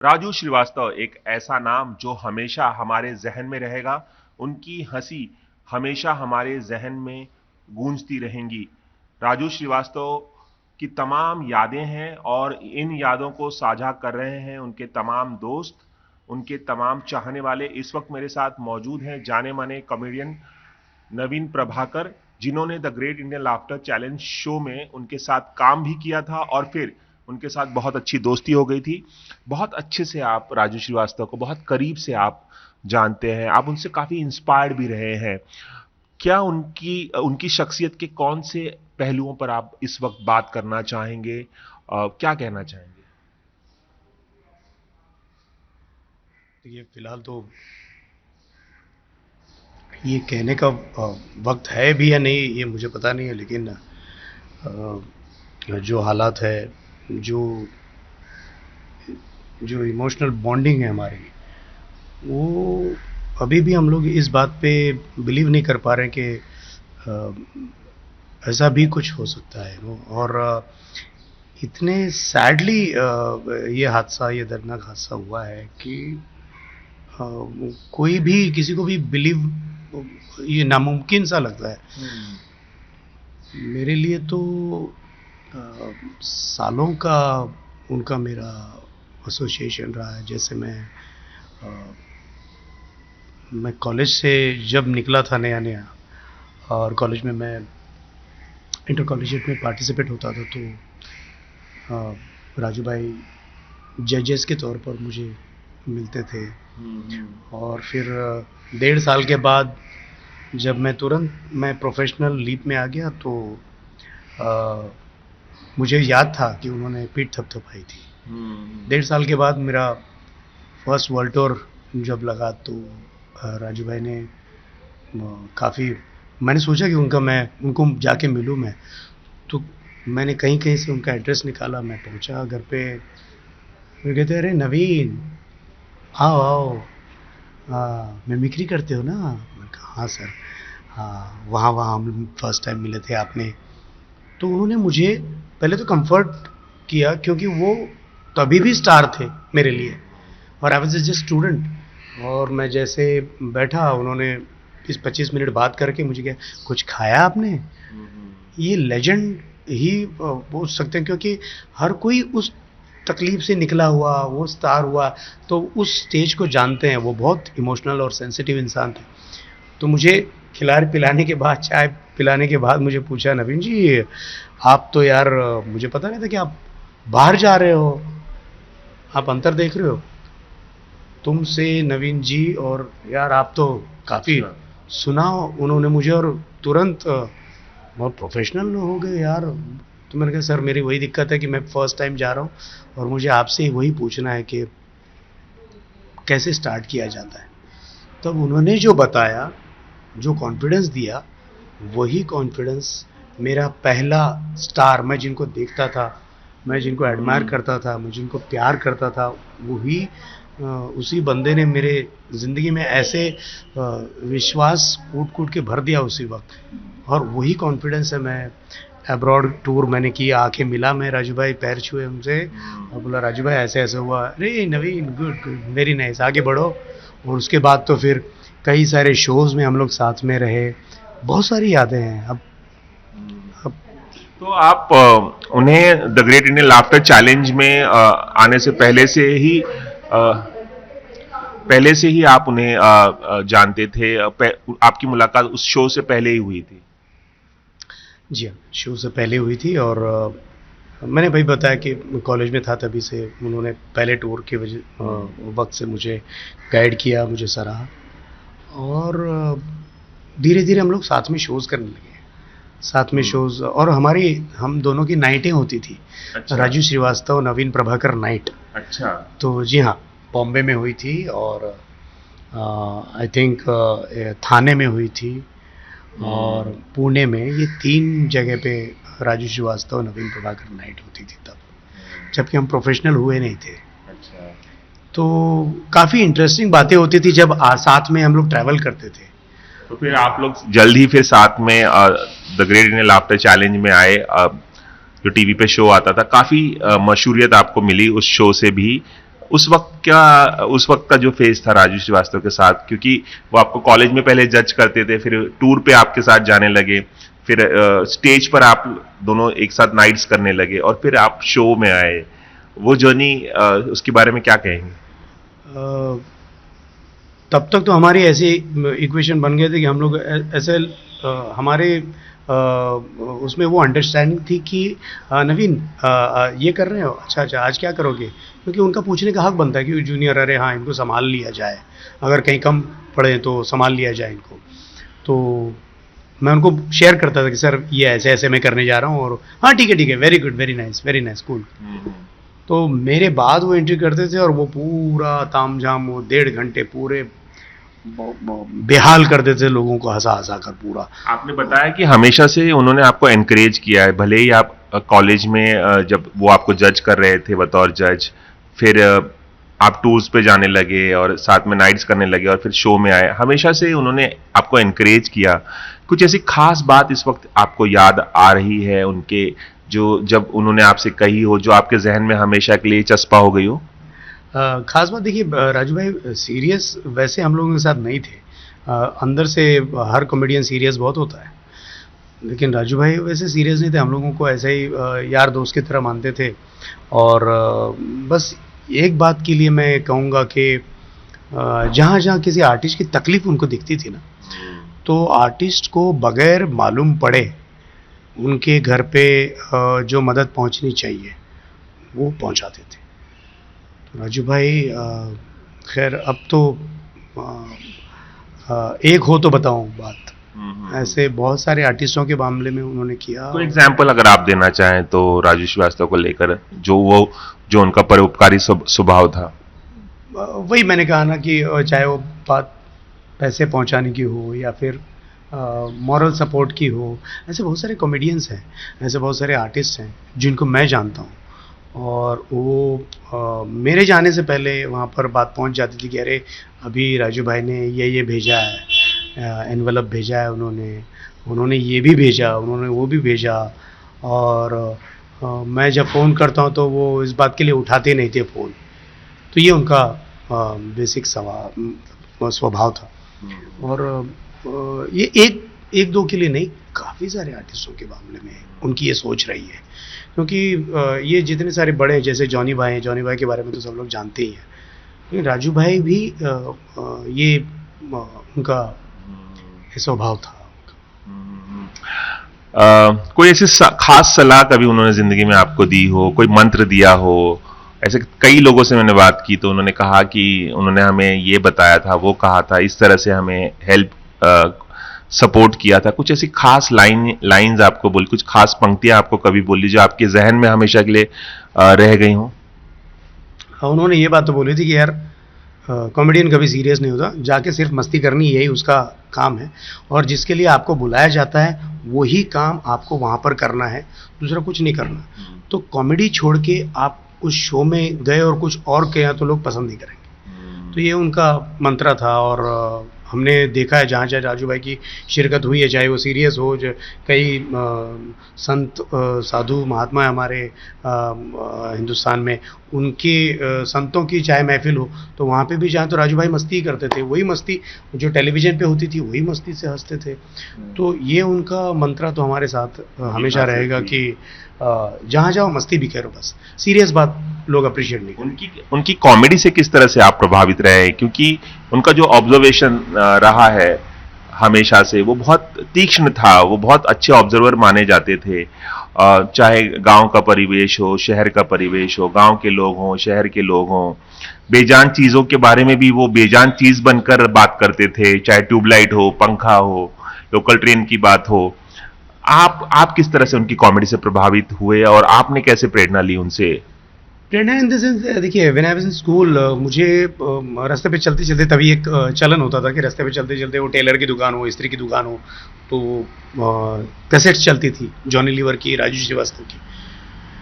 राजू श्रीवास्तव एक ऐसा नाम जो हमेशा हमारे जहन में रहेगा। उनकी हंसी हमेशा हमारे जहन में गूंजती रहेंगी। राजू श्रीवास्तव की तमाम यादें हैं और इन यादों को साझा कर रहे हैं उनके तमाम दोस्त, उनके तमाम चाहने वाले। इस वक्त मेरे साथ मौजूद हैं जाने माने कॉमेडियन नवीन प्रभाकर, जिन्होंने the great Indian laughter challenge show में उनके साथ काम भी किया था और फिर उनके साथ बहुत अच्छी दोस्ती हो गई थी। बहुत अच्छे से आप राजू श्रीवास्तव को बहुत करीब से आप जानते हैं, आप उनसे काफी इंस्पायर्ड भी रहे हैं। क्या उनकी उनकी शख्सियत के कौन से पहलुओं पर आप इस वक्त बात करना चाहेंगे, क्या कहना चाहेंगे? ये फिलहाल तो ये कहने का वक्त है भी या नहीं ये मुझे पता नहीं है, लेकिन जो हालात है, जो जो इमोशनल बॉन्डिंग है हमारी, वो अभी भी हम लोग इस बात पे बिलीव नहीं कर पा रहे हैं कि ऐसा भी कुछ हो सकता है। और इतने सैडली ये हादसा, ये दर्दनाक हादसा हुआ है कि कोई भी किसी को भी बिलीव ये नामुमकिन सा लगता है। मेरे लिए तो सालों का उनका मेरा एसोसिएशन रहा है। जैसे मैं कॉलेज से जब निकला था नया नया, और कॉलेज में मैं इंटर कॉलेजिएट में पार्टिसिपेट होता था, तो राजू भाई जजेस के तौर पर मुझे मिलते थे। और फिर 1.5 साल के बाद जब मैं प्रोफेशनल लीप में आ गया, तो मुझे याद था कि उन्होंने पीठ थपथपाई थी। 1.5 साल के बाद मेरा फर्स्ट वर्ल्ड टूर जब लगा, तो राजू भाई ने काफ़ी, मैंने सोचा कि उनको जाके मिलूँ मैं। तो मैंने कहीं कहीं से उनका एड्रेस निकाला, मैं पहुंचा घर पे। वो कहते, अरे नवीन, आओ आओ, मिमिक्री करते हो ना? मैं कहा हाँ सर। हाँ, वहाँ हम फर्स्ट टाइम मिले थे आपने। तो उन्होंने मुझे पहले तो कंफर्ट किया, क्योंकि वो तभी भी स्टार थे मेरे लिए, और आई वाज जस्ट स्टूडेंट। और मैं जैसे बैठा, उन्होंने 20-25 मिनट बात करके मुझे कहा, कुछ खाया आपने? ये लेजेंड ही बोल सकते हैं, क्योंकि हर कोई उस तकलीफ से निकला हुआ, वो स्टार हुआ, तो उस स्टेज को जानते हैं। वो बहुत इमोशनल और सेंसिटिव इंसान थे। तो मुझे खिलाने पिलाने के बाद, चाय पिलाने के बाद मुझे पूछा, नवीन जी आप तो यार, मुझे पता नहीं था कि आप बाहर जा रहे हो, आप अंतर देख रहे हो तुमसे नवीन जी, और यार आप तो काफ़ी सुना उन्होंने मुझे, और तुरंत बहुत प्रोफेशनल हो गए यार। तो मैंने कहा, सर मेरी वही दिक्कत है कि मैं फर्स्ट टाइम जा रहा हूँ, और मुझे आपसे वही पूछना है कि कैसे स्टार्ट किया जाता है। तब उन्होंने जो बताया, जो कॉन्फिडेंस दिया, वही कॉन्फिडेंस मेरा पहला स्टार, मैं जिनको देखता था, मैं जिनको एडमायर करता था, मैं जिनको प्यार करता था, वही उसी बंदे ने मेरे ज़िंदगी में ऐसे विश्वास कूट कूट के भर दिया उसी वक्त। और वही कॉन्फिडेंस है। मैं अब्रॉड टूर मैंने किया, आके मिला मैं राजू भाई, पैर छुए उनसे और बोला, राजू भाई ऐसे ऐसे हुआ, अरे नवीन गुड गुड वेरी नाइस, आगे बढ़ो। और उसके बाद तो फिर कई सारे शोज़ में हम लोग साथ में रहे, बहुत सारी यादें हैं। अब तो आप उन्हें the great Indian laughter challenge में आने से पहले से ही आप उन्हें जानते थे? आपकी मुलाकात उस शो से पहले ही हुई थी? जी हाँ, शो से पहले हुई थी। और मैंने भाई बताया कि कॉलेज में था, तभी से उन्होंने पहले टूर के वक्त से मुझे गाइड किया, मुझे सराहा। और धीरे धीरे हम लोग साथ में शोज़ करने लगे, साथ में शोज़। और हम दोनों की नाइटें होती थी। अच्छा। राजू श्रीवास्तव नवीन प्रभाकर नाइट। अच्छा। तो जी हाँ, बॉम्बे में हुई थी, और आई थिंक थाने में हुई थी, और पुणे में। ये 3 जगह पे राजू श्रीवास्तव नवीन प्रभाकर नाइट होती थी तब, जबकि हम प्रोफेशनल हुए नहीं थे। अच्छा। तो काफ़ी इंटरेस्टिंग बातें होती थी जब साथ में हम लोग ट्रैवल करते थे। तो फिर आप लोग जल्द ही फिर साथ में the great Indian laughter challenge में आए, जो टीवी पे शो आता था, काफी मशहूरियत आपको मिली उस शो से भी। उस वक्त का जो फेज था राजू श्रीवास्तव के साथ, क्योंकि वो आपको कॉलेज में पहले जज करते थे, फिर टूर पे आपके साथ जाने लगे, फिर स्टेज पर आप दोनों एक साथ नाइट्स करने लगे और फिर आप शो में आए, वो जर्नी उसके बारे में क्या कहेंगे? तब तक तो हमारी ऐसी इक्वेशन बन गए थे कि हम लोग ऐसे हमारे उसमें वो अंडरस्टैंडिंग थी कि नवीन ये कर रहे हो, अच्छा अच्छा आज क्या करोगे, क्योंकि उनका पूछने का हक बनता है कि जूनियर, अरे हाँ इनको संभाल लिया जाए, अगर कहीं कम पड़े तो संभाल लिया जाए इनको। तो मैं उनको शेयर करता था कि सर ये ऐसे ऐसे मैं करने जा रहा हूँ, और हाँ ठीक है very good, very nice cool. तो मेरे बाद वो एंट्री करते थे और वो पूरा तामझाम, वो 1.5 घंटे पूरे बेहाल कर देते लोगों को हंसा हंसा कर पूरा। आपने बताया कि हमेशा से उन्होंने आपको एनकरेज किया है, भले ही आप कॉलेज में जब वो आपको जज कर रहे थे बतौर जज, फिर आप टूर्स पे जाने लगे और साथ में नाइट्स करने लगे और फिर शो में आए, हमेशा से उन्होंने आपको एनकरेज किया। कुछ ऐसी खास बात इस वक्त आपको याद आ रही है उनके, जो जब उन्होंने आपसे कही हो, जो आपके जहन में हमेशा के लिए चस्पा हो गई हो? खास बात देखिए, राजू भाई सीरियस वैसे हम लोगों के साथ नहीं थे। अंदर से हर कॉमेडियन सीरियस बहुत होता है, लेकिन राजू भाई वैसे सीरियस नहीं थे, हम लोगों को ऐसे ही यार दोस्त की तरह मानते थे। और बस एक बात के लिए मैं कहूँगा कि जहाँ जहाँ किसी आर्टिस्ट की तकलीफ उनको दिखती थी ना, तो आर्टिस्ट को बगैर मालूम पड़े उनके घर पे जो मदद पहुँचनी चाहिए वो पहुँचाते थे। राजू भाई खैर अब तो एक हो तो बताऊं बात, ऐसे बहुत सारे आर्टिस्टों के मामले में उन्होंने किया। कोई एग्जाम्पल अगर आप देना चाहें तो राजू श्रीवास्तव को लेकर, जो उनका परोपकारी स्वभाव था। वही मैंने कहा ना कि चाहे वो बात पैसे पहुंचाने की हो या फिर मॉरल सपोर्ट की हो, ऐसे बहुत सारे कॉमेडियंस हैं, ऐसे बहुत सारे आर्टिस्ट हैं जिनको मैं जानता हूँ, और वो मेरे जाने से पहले वहाँ पर बात पहुँच जाती थी कि अरे अभी राजू भाई ने ये भेजा है, एनवलप भेजा है, उन्होंने ये भी भेजा, उन्होंने वो भी भेजा। और मैं जब फ़ोन करता हूँ तो वो इस बात के लिए उठाते नहीं थे फ़ोन। तो ये उनका बेसिक स्वभाव था। और ये एक दो के लिए नहीं, काफ़ी सारे आर्टिस्टों के मामले में उनकी ये सोच रही है, क्योंकि ये जितने सारे बड़े हैं, जैसे जॉनी भाई हैं, जॉनी भाई के बारे में तो सब लोग जानते ही हैं, लेकिन राजू भाई भी ये उनका स्वभाव था। कोई ऐसी खास सलाह कभी उन्होंने जिंदगी में आपको दी हो, कोई मंत्र दिया हो? ऐसे कई लोगों से मैंने बात की तो उन्होंने कहा कि उन्होंने हमें ये बताया था, वो कहा था, इस तरह से हमें हेल्प सपोर्ट किया था। कुछ ऐसी खास लाइंस आपको बोली, कुछ खास पंक्तियां आपको कभी बोली जो आपके जहन में हमेशा के लिए रह गई हो? उन्होंने ये बात तो बोली थी कि यार कॉमेडियन कभी सीरियस नहीं होता, जाके सिर्फ मस्ती करनी यही उसका काम है, और जिसके लिए आपको बुलाया जाता है वही काम आपको वहाँ पर करना है, दूसरा कुछ नहीं करना। तो कॉमेडी छोड़ के आप उस शो में गए और कुछ और किया तो लोग पसंद नहीं करेंगे। तो ये उनका मंत्र था। और हमने देखा है जहाँ जहाँ राजू भाई की शिरकत हुई है, चाहे वो सीरियस हो, कई संत साधु महात्मा हमारे हिंदुस्तान में, उनके संतों की चाहे महफिल हो तो वहाँ पे भी जाएं तो राजू भाई मस्ती ही करते थे, वही मस्ती जो टेलीविज़न पे होती थी वही मस्ती से हंसते थे। तो ये उनका मंत्र तो हमारे साथ हमेशा रहेगा कि जहाँ जाओ मस्ती भी करो, बस सीरियस बात लोग अप्रिशिएट नहीं करें। उनकी कॉमेडी से किस तरह से आप प्रभावित रहे? क्योंकि उनका जो ऑब्जर्वेशन रहा है हमेशा से वो बहुत तीक्ष्ण था, वो बहुत अच्छे ऑब्जर्वर माने जाते थे। चाहे गांव का परिवेश हो, शहर का परिवेश हो, गांव के लोग हों, शहर के लोग हों, बेजान चीज़ों के बारे में भी वो बेजान चीज़ बनकर बात करते थे, चाहे ट्यूबलाइट हो, पंखा हो, लोकल ट्रेन की बात हो। आप किस तरह से उनकी कॉमेडी से प्रभावित हुए और आपने कैसे प्रेरणा ली उनसे? प्रेरणा इन द सेंस, देखिए when I was in school, मुझे रास्ते पे चलते चलते, तभी एक चलन होता था कि रास्ते पे चलते चलते वो टेलर की दुकान हो, इस्त्री की दुकान हो, तो कैसेट्स चलती थी जॉनी लीवर की, राजू श्रीवास्तव की,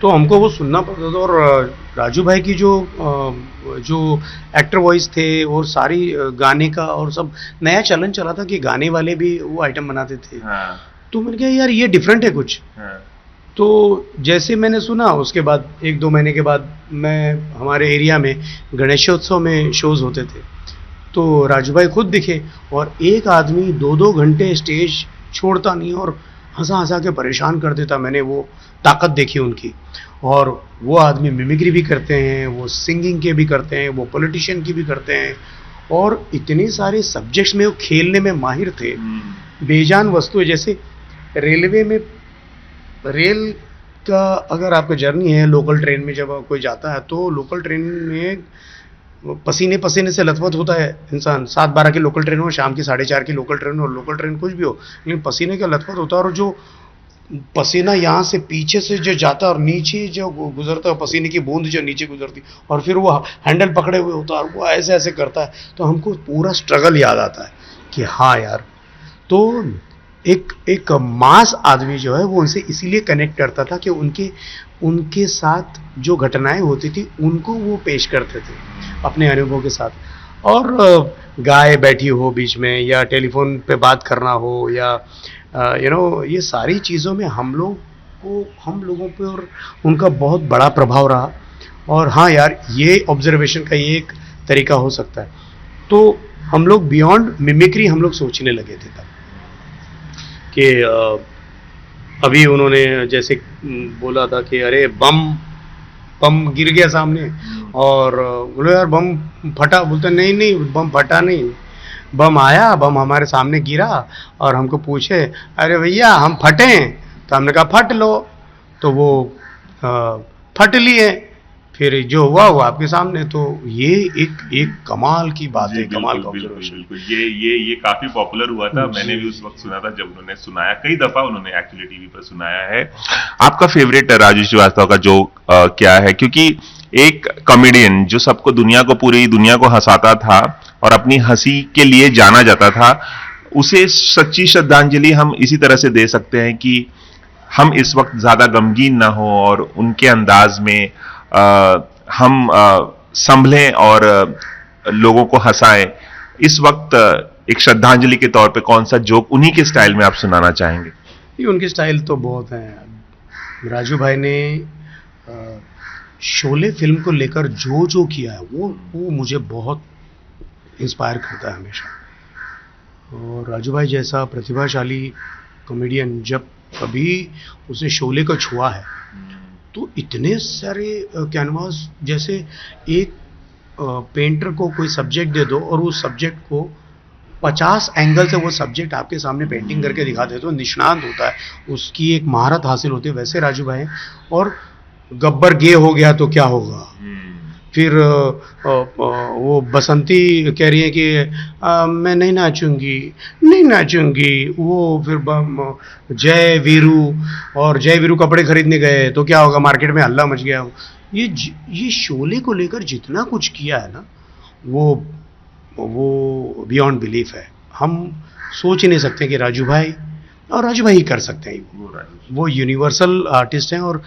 तो हमको वो सुनना पड़ता था। और राजू भाई की जो एक्टर वॉइस थे और सारी गाने का और सब नया चलन चला था कि गाने वाले भी वो आइटम बनाते थे। हाँ। तो मैंने कहा यार ये डिफरेंट है कुछ। हाँ। तो जैसे मैंने सुना, उसके बाद 1-2 महीने के बाद मैं हमारे एरिया में गणेशोत्सव में शोज़ होते थे, तो राजू भाई खुद दिखे और एक आदमी 2-2 घंटे स्टेज छोड़ता नहीं और हंसा हंसा के परेशान कर देता। मैंने वो ताकत देखी उनकी। और वो आदमी मिमिक्री भी करते हैं, वो सिंगिंग के भी करते हैं, वो पॉलिटिशियन की भी करते हैं और इतने सारे सब्जेक्ट्स में वो खेलने में माहिर थे। बेजान वस्तु है, जैसे रेलवे में रेल का अगर आपका जर्नी है लोकल ट्रेन में, जब कोई जाता है तो लोकल ट्रेन में पसीने पसीने से लथपथ होता है इंसान। 7-12 की लोकल ट्रेन हो, शाम की 4:30 की लोकल ट्रेन हो, लोकल ट्रेन कुछ भी हो, लेकिन पसीने का लथपथ होता है और जो पसीना यहाँ से पीछे से जो जाता है और नीचे जो गुजरता है, पसीने की बूंद जो नीचे गुजरती और फिर वो हैंडल पकड़े हुए होता है और वो ऐसे ऐसे करता है, तो हमको पूरा स्ट्रगल याद आता है कि हाँ यार। तो एक मास आदमी जो है वो उनसे इसीलिए कनेक्ट करता था कि उनके साथ जो घटनाएं होती थी उनको वो पेश करते थे अपने अनुभव के साथ। और गाय बैठी हो बीच में या टेलीफोन पे बात करना हो या ये सारी चीज़ों में हम लोगों पे और उनका बहुत बड़ा प्रभाव रहा। और हाँ यार, ये ऑब्जर्वेशन का ये एक तरीका हो सकता है। तो हम लोग बियॉन्ड मिमिक्री हम लोग सोचने लगे थे तब कि अभी उन्होंने जैसे बोला था कि अरे बम गिर गया सामने और बोले यार बम फटा, बोलते नहीं बम फटा नहीं, बम आया, बम हमारे सामने गिरा और हमको पूछे अरे भैया हम फटे, तो हमने कहा फट लो, तो वो फट लिए, फिर जो हुआ वो आपके सामने। तो ये एक कमाल की बात है, कमाल का ऑब्जर्वेशन। बिल्कुल, ये काफी पॉपुलर हुआ था, मैंने भी उस वक्त सुना था जब उन्होंने सुनाया, कई दफा उन्होंने एक्चुअली टीवी पर सुनाया है। आपका फेवरेट राजू श्रीवास्तव का जोक क्या है? क्योंकि एक कॉमेडियन जो सबको पूरी दुनिया को हंसाता था और अपनी हंसी के लिए जाना जाता था, उसे सच्ची श्रद्धांजलि हम इसी तरह से दे सकते हैं कि हम इस वक्त ज्यादा गमगीन ना हो और उनके अंदाज में हम संभलें और लोगों को हंसाएं। इस वक्त एक श्रद्धांजलि के तौर पे कौन सा जोक उन्हीं के स्टाइल में आप सुनाना चाहेंगे? ये उनके स्टाइल तो बहुत हैं। राजू भाई ने शोले फिल्म को लेकर जो किया है वो मुझे बहुत इंस्पायर करता है हमेशा। और राजू भाई जैसा प्रतिभाशाली कॉमेडियन जब कभी उसने शोले को छुआ है तो इतने सारे कैनवास, जैसे एक पेंटर को कोई सब्जेक्ट दे दो और उस सब्जेक्ट को 50 एंगल से वो सब्जेक्ट आपके सामने पेंटिंग करके दिखा दे तो निष्णांत होता है, उसकी एक महारत हासिल होती है। वैसे राजू भाई। और गब्बर गे हो गया तो क्या होगा, फिर वो बसंती कह रही है कि मैं नहीं नाचूंगी, वो फिर जय वीरू कपड़े खरीदने गए तो क्या होगा, मार्केट में हल्ला मच गया। ये शोले को लेकर जितना कुछ किया है ना, वो बियॉन्ड बिलीफ है। हम सोच ही नहीं सकते कि राजू भाई ही कर सकते हैं। वो यूनिवर्सल आर्टिस्ट हैं। और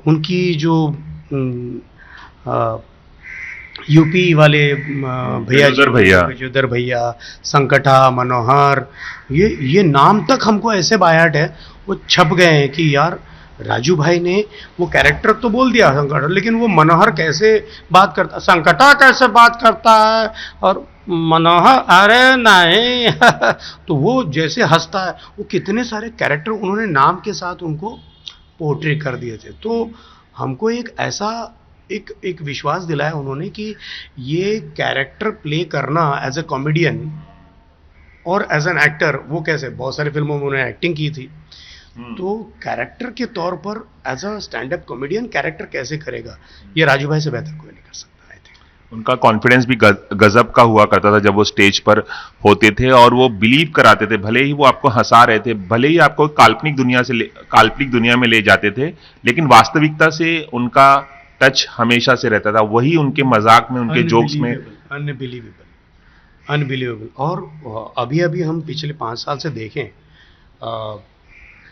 उनकी जो यूपी वाले भैया संकटा, मनोहर, ये नाम तक हमको ऐसे बायाट है, वो छप गए हैं कि यार राजू भाई ने वो कैरेक्टर तो बोल दिया संकटा, लेकिन वो मनोहर कैसे बात करता, संकटा कैसे बात करता है और मनोहर अरे नहीं तो वो जैसे हंसता है, वो कितने सारे कैरेक्टर उन्होंने नाम के साथ उनको पोर्ट्रे कर दिए थे। तो हमको एक ऐसा एक विश्वास दिलाया उन्होंने कि ये कैरेक्टर प्ले करना एज ए कॉमेडियन और एज एन एक्टर, वो कैसे, बहुत सारी फिल्मों में उन्होंने एक्टिंग की थी, तो कैरेक्टर के तौर पर as a stand up comedian character कैसे करेगा, ये राजू भाई से बेहतर कोई नहीं कर सकता। उनका कॉन्फिडेंस भी गजब का हुआ करता था जब वो स्टेज पर होते थे और वो बिलीव कराते थे, भले ही वो आपको हंसा रहे थे, भले ही आपको काल्पनिक दुनिया में ले जाते थे, लेकिन वास्तविकता से उनका टच हमेशा से रहता था। वही उनके मजाक में, उनके जोक्स में अनबिलीवेबल। और अभी हम पिछले 5 साल से देखें,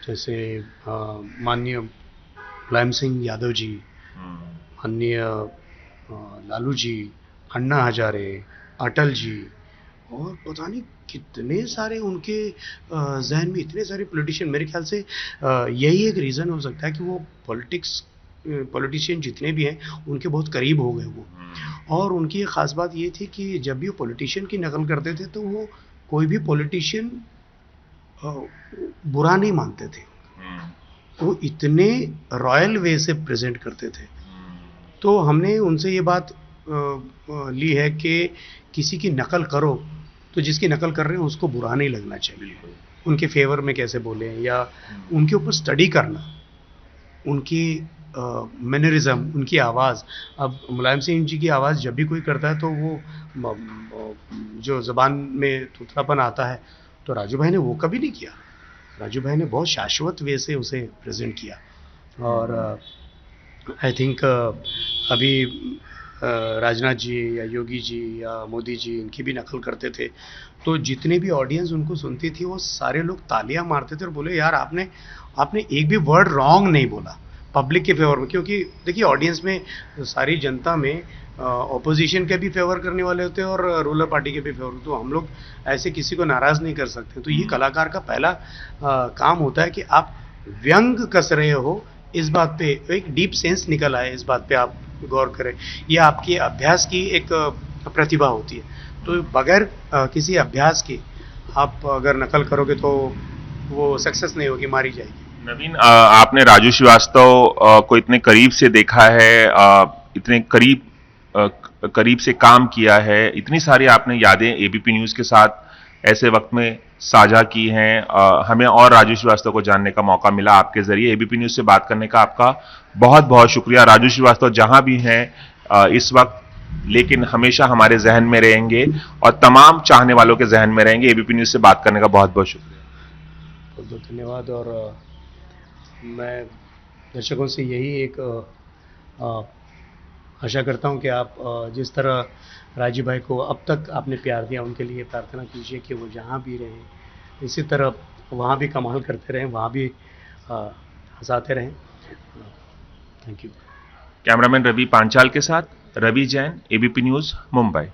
जैसे माननीय मुलायम सिंह यादव जी, माननीय लालू जी, अन्ना हजारे, अटल जी, और पता नहीं कितने सारे उनके जहन में इतने सारे पॉलिटिशियन। मेरे ख्याल से यही एक रीज़न हो सकता है कि वो पॉलिटिक्स पॉलिटिशियन जितने भी हैं उनके बहुत करीब हो गए वो। और उनकी एक ख़ास बात ये थी कि जब भी वो पॉलिटिशियन की नकल करते थे तो वो कोई भी पॉलिटिशियन बुरा नहीं मानते थे, वो इतने रॉयल वे से प्रेजेंट करते थे। तो हमने उनसे ये बात ली है कि किसी की नकल करो तो जिसकी नकल कर रहे हैं उसको बुरा नहीं लगना चाहिए, उनके फेवर में कैसे बोले या उनके ऊपर स्टडी करना, उनकी मैनरिज्म, उनकी आवाज़। अब मुलायम सिंह जी की आवाज़ जब भी कोई करता है तो वो जो ज़बान में थुथरापन आता है, तो राजू भाई ने वो कभी नहीं किया। राजू भाई ने बहुत शाश्वत वे से उसे प्रेजेंट किया। और आई थिंक अभी राजनाथ जी या योगी जी या मोदी जी इनकी भी नकल करते थे, तो जितने भी ऑडियंस उनको सुनती थी वो सारे लोग तालियां मारते थे और बोले यार आपने एक भी वर्ड रॉन्ग नहीं बोला पब्लिक के फेवर में। क्योंकि देखिए ऑडियंस में, सारी जनता में ऑपोजिशन के भी फेवर करने वाले होते हैं और रूलर पार्टी के भी फेवर, तो हम लोग ऐसे किसी को नाराज़ नहीं कर सकते। तो ये कलाकार का पहला काम होता है कि आप व्यंग कस रहे हो, इस बात पे एक डीप सेंस निकल आए, इस बात पे आप गौर करें। ये आपके अभ्यास की एक प्रतिभा होती है। तो बगैर किसी अभ्यास के आप अगर नकल करोगे तो वो सक्सेस नहीं होगी, मारी जाएगी। नवीन, आपने राजू श्रीवास्तव को इतने करीब से देखा है, इतने करीब से काम किया है, इतनी सारी आपने यादें एबीपी न्यूज़ के साथ ऐसे वक्त में साझा की हैं। हमें और राजू श्रीवास्तव को जानने का मौका मिला आपके जरिए। एबीपी न्यूज़ से बात करने का आपका बहुत बहुत शुक्रिया। राजू श्रीवास्तव जहां भी हैं इस वक्त, लेकिन हमेशा हमारे जहन में रहेंगे और तमाम चाहने वालों के जहन में रहेंगे। एबीपी न्यूज़ से बात करने का बहुत बहुत शुक्रिया। बहुत बहुत धन्यवाद। और मैं दर्शकों से यही एक आशा करता हूं कि आप जिस तरह राजू भाई को अब तक आपने प्यार दिया, उनके लिए प्रार्थना कीजिए कि वो जहां भी रहें इसी तरह वहां भी कमाल करते रहें, वहां भी हंसाते रहें। Thank you. Cameraman Ravi Panchal के साथ रवि जैन, एबीपी न्यूज़, मुंबई।